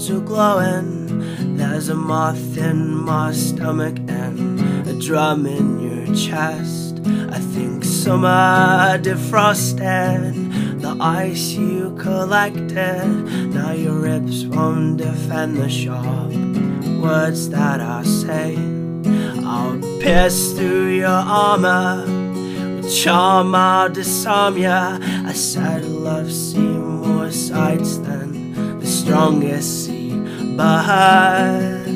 eyes are glowing. There's a moth in my stomach and a drum in your chest. I think summer defrosted the ice you collected. Now your ribs won't defend the sharp words that I say. I'll pierce through your armor, with charm I'll disarm ya. I said love's seen more sights than the strongest sea bird.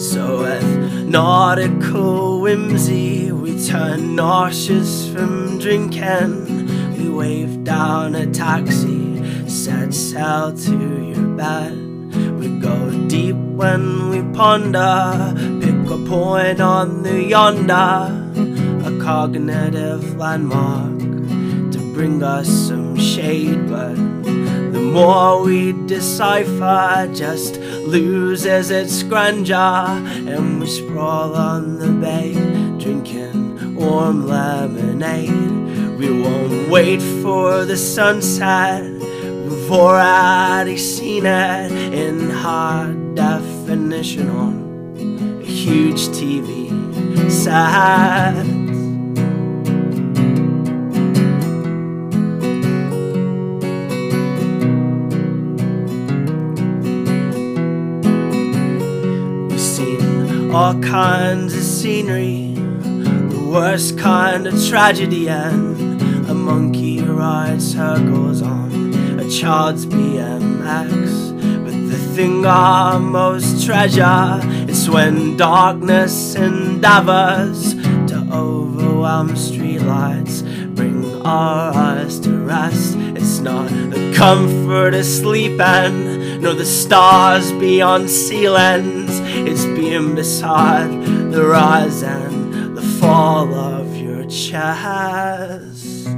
So with nautical whimsy we turn nauseous from drinking. We wave down a taxi, set sail to your bed. We go deep when we ponder, pick a point on the yonder, a cognitive landmark to bring us some shade. But the more we decipher just loses its grandeur, and we sprawl on the bay drinking warm lemonade. We won't wait for the sunset, we've already seen it in high definition on a huge TV set. We've seen all kinds of scenery, the worst kind of tragedy, and a monkey rides circles on a child's BMX. But the thing I most treasure is when darkness endeavors to overwhelm streetlights, bring our eyes to rest. It's not the comfort of sleeping, nor the stars beyond ceilings. It's being beside the rise and the fall of your chest.